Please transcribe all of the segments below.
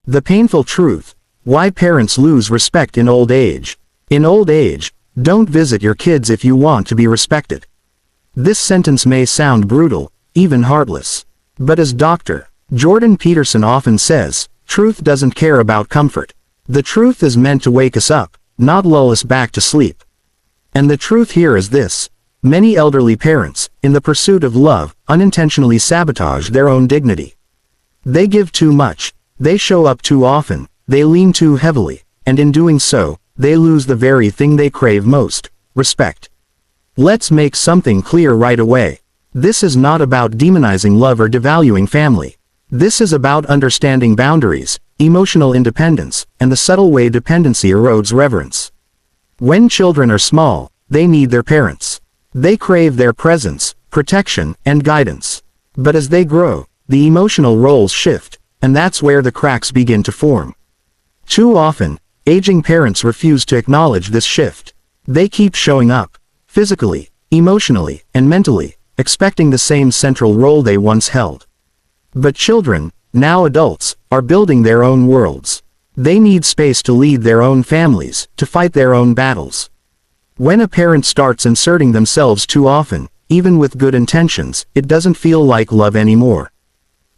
The painful truth: why parents lose respect in old age. In old age, don't visit your kids if you want to be respected. This sentence may sound brutal, even heartless. But as Dr. Jordan Peterson often says, truth doesn't care about comfort. The truth is meant to wake us up, not lull us back to sleep. And the truth here is this: many elderly parents, in the pursuit of love, unintentionally sabotage their own dignity. They give too much, they show up too often, they lean too heavily, and in doing so, they lose the very thing they crave most: respect. Let's make something clear right away. This is not about demonizing love or devaluing family. This is about understanding boundaries, emotional independence, and the subtle way dependency erodes reverence. When children are small, they need their parents. They crave their presence, protection, and guidance. But as they grow, the emotional roles shift, and that's where the cracks begin to form. Too often, aging parents refuse to acknowledge this shift. They keep showing up, physically, emotionally, and mentally, expecting the same central role they once held. But children, now adults, are building their own worlds. They need space to lead their own families, to fight their own battles. When a parent starts inserting themselves too often, even with good intentions, it doesn't feel like love anymore.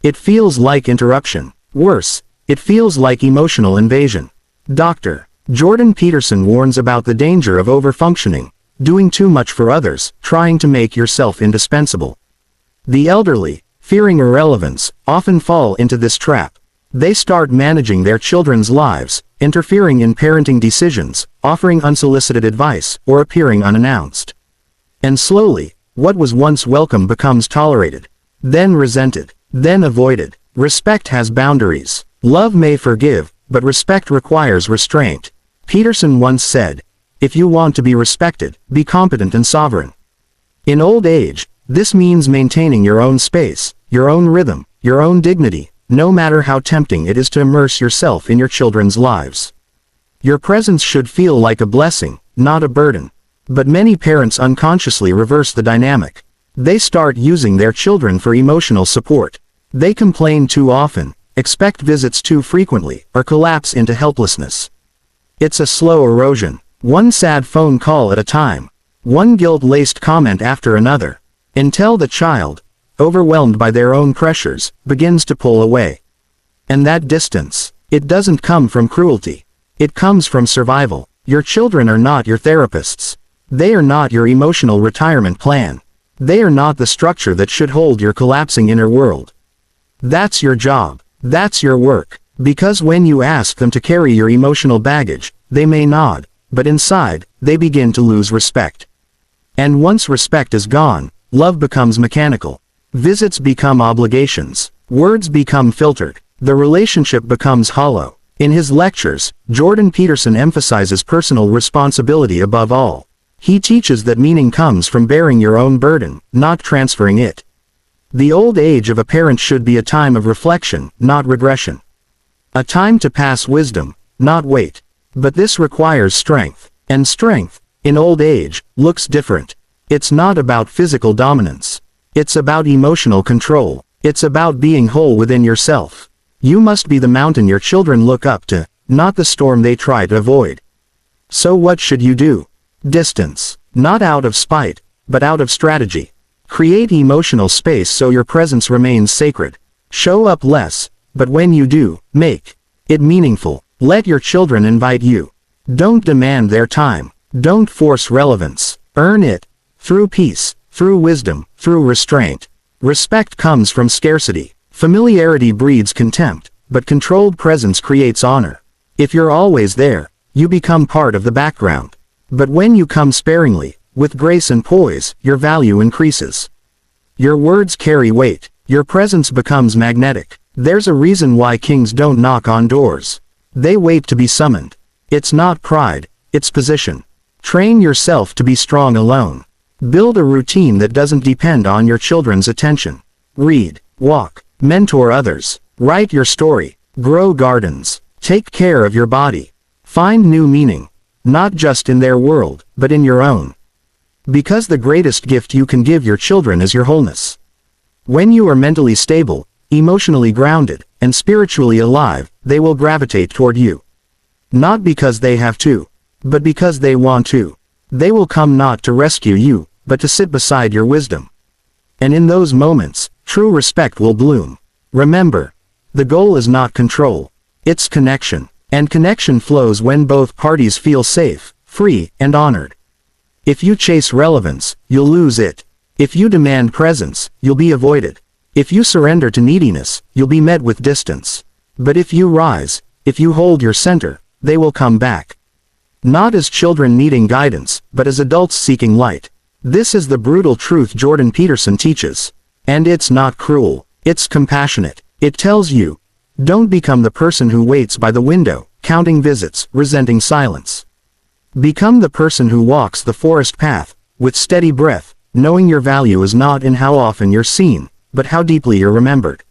It feels like interruption. Worse, it feels like emotional invasion. Dr. Jordan Peterson warns about the danger of overfunctioning, doing too much for others, trying to make yourself indispensable. The elderly, fearing irrelevance, often fall into this trap. They start managing their children's lives, interfering in parenting decisions, offering unsolicited advice, or appearing unannounced. And slowly, what was once welcome becomes tolerated, then resented, then avoided. Respect has boundaries. Love may forgive, but respect requires restraint. Peterson once said, "If you want to be respected, be competent and sovereign." In old age, this means maintaining your own space, your own rhythm, your own dignity, no matter how tempting it is to immerse yourself in your children's lives. Your presence should feel like a blessing, not a burden. But many parents unconsciously reverse the dynamic. They start using their children for emotional support. They complain too often, expect visits too frequently, or collapse into helplessness. It's a slow erosion, one sad phone call at a time, one guilt-laced comment after another, until the child, overwhelmed by their own pressures, begins to pull away. And that distance, it doesn't come from cruelty. It comes from survival. Your children are not your therapists. They are not your emotional retirement plan. They are not the structure that should hold your collapsing inner world. That's your job. That's your work. Because when you ask them to carry your emotional baggage, they may nod, but inside, they begin to lose respect. And once respect is gone, love becomes mechanical. Visits become obligations. Words become filtered. The relationship becomes hollow. In his lectures, Jordan Peterson emphasizes personal responsibility above all. He teaches that meaning comes from bearing your own burden, not transferring it. The old age of a parent should be a time of reflection, not regression. A time to pass wisdom, not weight. But this requires strength. And strength, in old age, looks different. It's not about physical dominance. It's about emotional control. It's about being whole within yourself. You must be the mountain your children look up to, not the storm they try to avoid. So what should you do? Distance. Not out of spite, but out of strategy. Create emotional space so your presence remains sacred. Show up less, but when you do, make it meaningful. Let your children invite you. Don't demand their time. Don't force relevance. Earn it. Through peace, through wisdom, through restraint. Respect comes from scarcity. Familiarity breeds contempt, but controlled presence creates honor. If you're always there, you become part of the background. But when you come sparingly, with grace and poise, your value increases. Your words carry weight. Your presence becomes magnetic. There's a reason why kings don't knock on doors. They wait to be summoned. It's not pride, it's position. Train yourself to be strong alone. Build a routine that doesn't depend on your children's attention. Read, walk, mentor others. Write your story. Grow gardens. Take care of your body. Find new meaning. Not just in their world, but in your own. Because the greatest gift you can give your children is your wholeness. When you are mentally stable, emotionally grounded, and spiritually alive, they will gravitate toward you. Not because they have to, but because they want to. They will come not to rescue you, but to sit beside your wisdom. And in those moments, true respect will bloom. Remember, the goal is not control. It's connection. And connection flows when both parties feel safe, free, and honored. If you chase relevance, you'll lose it. If you demand presence, you'll be avoided. If you surrender to neediness, you'll be met with distance. But if you rise, if you hold your center, they will come back. Not as children needing guidance, but as adults seeking light. This is the brutal truth Jordan Peterson teaches. And it's not cruel. It's compassionate. It tells you, don't become the person who waits by the window, counting visits, resenting silence. Become the person who walks the forest path, with steady breath, knowing your value is not in how often you're seen, but how deeply you're remembered.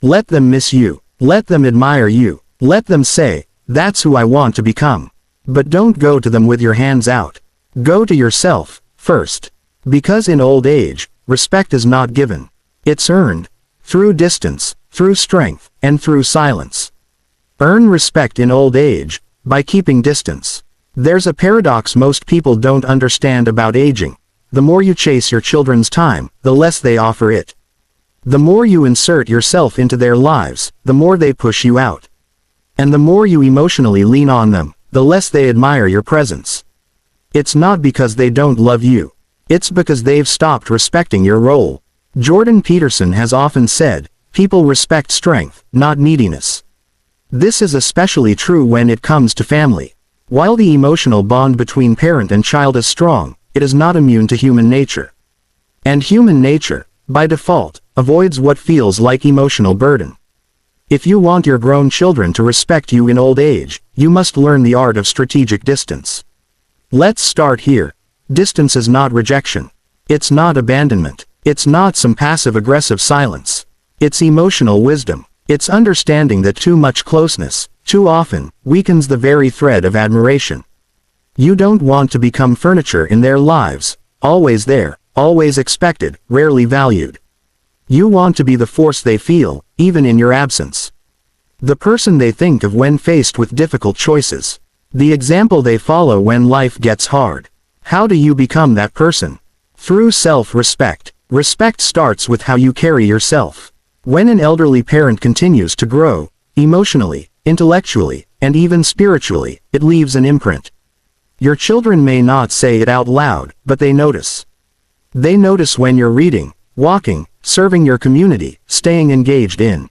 Let them miss you. Let them admire you. Let them say, that's who I want to become. But don't go to them with your hands out. Go to yourself, first. Because in old age, respect is not given. It's earned. Through distance, through strength, and through silence. Earn respect in old age, by keeping distance. There's a paradox most people don't understand about aging. The more you chase your children's time, the less they offer it. The more you insert yourself into their lives, the more they push you out. And the more you emotionally lean on them, the less they admire your presence. It's not because they don't love you. It's because they've stopped respecting your role. Jordan Peterson has often said, people respect strength, not neediness. This is especially true when it comes to family. While the emotional bond between parent and child is strong, it is not immune to human nature. And human nature, by default, avoids what feels like emotional burden. If you want your grown children to respect you in old age, you must learn the art of strategic distance. Let's start here. Distance is not rejection. It's not abandonment. It's not some passive-aggressive silence. It's emotional wisdom. It's understanding that too much closeness, too often, weakens the very thread of admiration. You don't want to become furniture in their lives, always there, always expected, rarely valued. You want to be the force they feel, even in your absence. The person they think of when faced with difficult choices. The example they follow when life gets hard. How do you become that person? Through self-respect. Respect starts with how you carry yourself. When an elderly parent continues to grow, emotionally, intellectually, and even spiritually, it leaves an imprint. Your children may not say it out loud, but they notice. They notice when you're reading, walking, serving your community, staying engaged in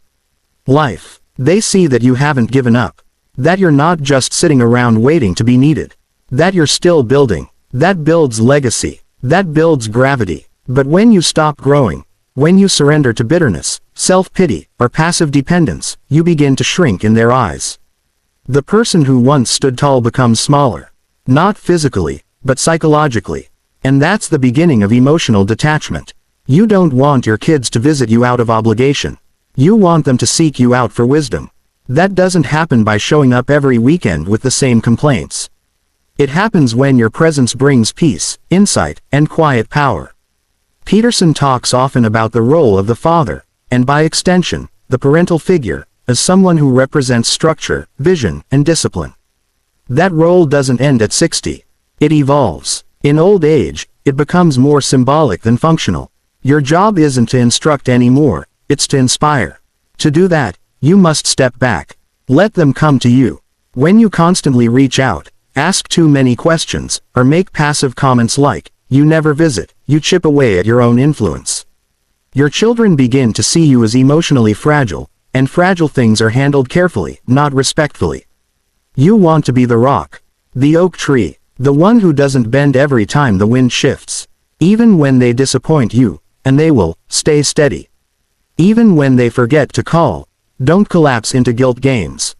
life. They see that you haven't given up. That you're not just sitting around waiting to be needed. That you're still building. That builds legacy. That builds gravity. But when you stop growing, when you surrender to bitterness, self-pity, or passive dependence, you begin to shrink in their eyes. The person who once stood tall becomes smaller. Not physically, but psychologically. And that's the beginning of emotional detachment. You don't want your kids to visit you out of obligation. You want them to seek you out for wisdom. That doesn't happen by showing up every weekend with the same complaints. It happens when your presence brings peace, insight, and quiet power. Peterson talks often about the role of the father, and by extension, the parental figure, as someone who represents structure, vision, and discipline. That role doesn't end at 60. It evolves. In old age, it becomes more symbolic than functional. Your job isn't to instruct anymore, it's to inspire. To do that, you must step back. Let them come to you. When you constantly reach out, ask too many questions, or make passive comments like, you never visit, you chip away at your own influence. Your children begin to see you as emotionally fragile, and fragile things are handled carefully, not respectfully. You want to be the rock, the oak tree, the one who doesn't bend every time the wind shifts. Even when they disappoint you, and they will, stay steady. Even when they forget to call, don't collapse into guilt games.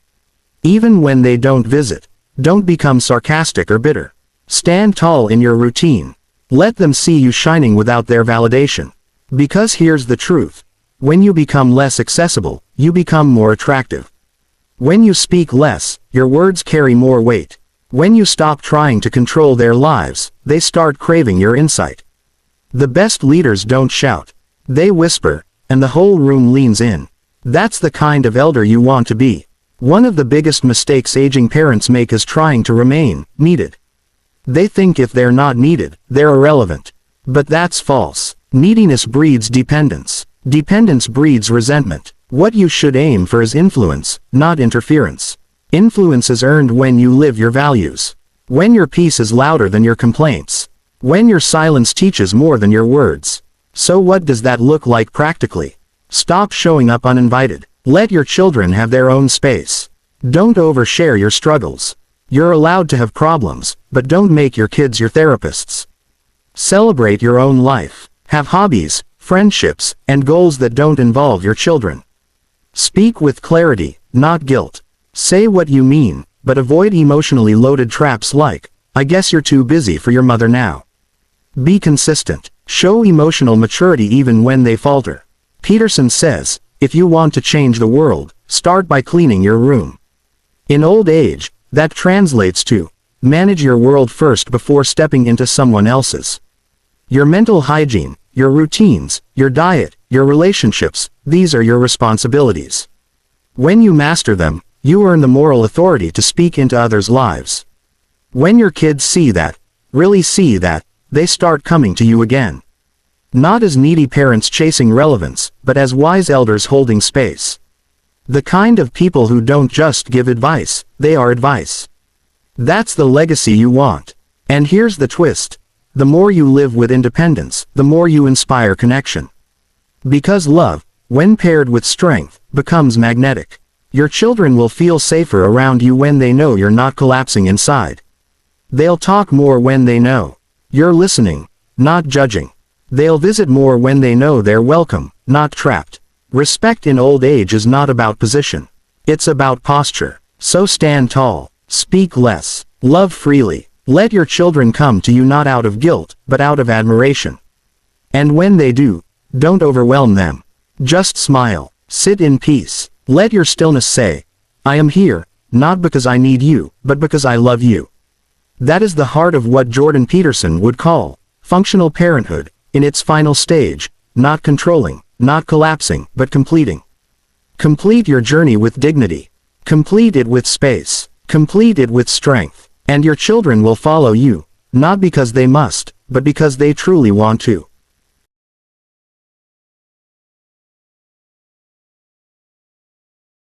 Even when they don't visit, don't become sarcastic or bitter. Stand tall in your routine. Let them see you shining without their validation. Because here's the truth. When you become less accessible, you become more attractive. When you speak less, your words carry more weight. When you stop trying to control their lives, they start craving your insight. The best leaders don't shout. They whisper, and the whole room leans in. That's the kind of elder you want to be. One of the biggest mistakes aging parents make is trying to remain needed. They think if they're not needed, they're irrelevant. But that's false. Neediness breeds dependence. Dependence breeds resentment. What you should aim for is influence, not interference. Influence is earned when you live your values. When your peace is louder than your complaints. When your silence teaches more than your words. So what does that look like practically? Stop showing up uninvited. Let your children have their own space. Don't overshare your struggles. You're allowed to have problems, but don't make your kids your therapists. Celebrate your own life. Have hobbies, friendships, and goals that don't involve your children. Speak with clarity, not guilt. Say what you mean, but avoid emotionally loaded traps like, "I guess you're too busy for your mother now." Be consistent. Show emotional maturity even when they falter. Peterson says, if you want to change the world, start by cleaning your room. In old age, that translates to, manage your world first before stepping into someone else's. Your mental hygiene, your routines, your diet, your relationships, these are your responsibilities. When you master them, you earn the moral authority to speak into others' lives. When your kids see that, really see that, they start coming to you again. Not as needy parents chasing relevance, but as wise elders holding space. The kind of people who don't just give advice, they are advice. That's the legacy you want. And here's the twist. The more you live with independence, the more you inspire connection. Because love, when paired with strength, becomes magnetic. Your children will feel safer around you when they know you're not collapsing inside. They'll talk more when they know you're listening, not judging. They'll visit more when they know they're welcome, not trapped. Respect in old age is not about position. It's about posture. So stand tall, speak less, love freely. Let your children come to you not out of guilt, but out of admiration. And when they do, don't overwhelm them. Just smile, sit in peace. Let your stillness say, I am here, not because I need you, but because I love you. That is the heart of what Jordan Peterson would call functional parenthood, in its final stage, not controlling, not collapsing, but completing. Complete your journey with dignity. Complete it with space. Complete it with strength. And your children will follow you, not because they must, but because they truly want to.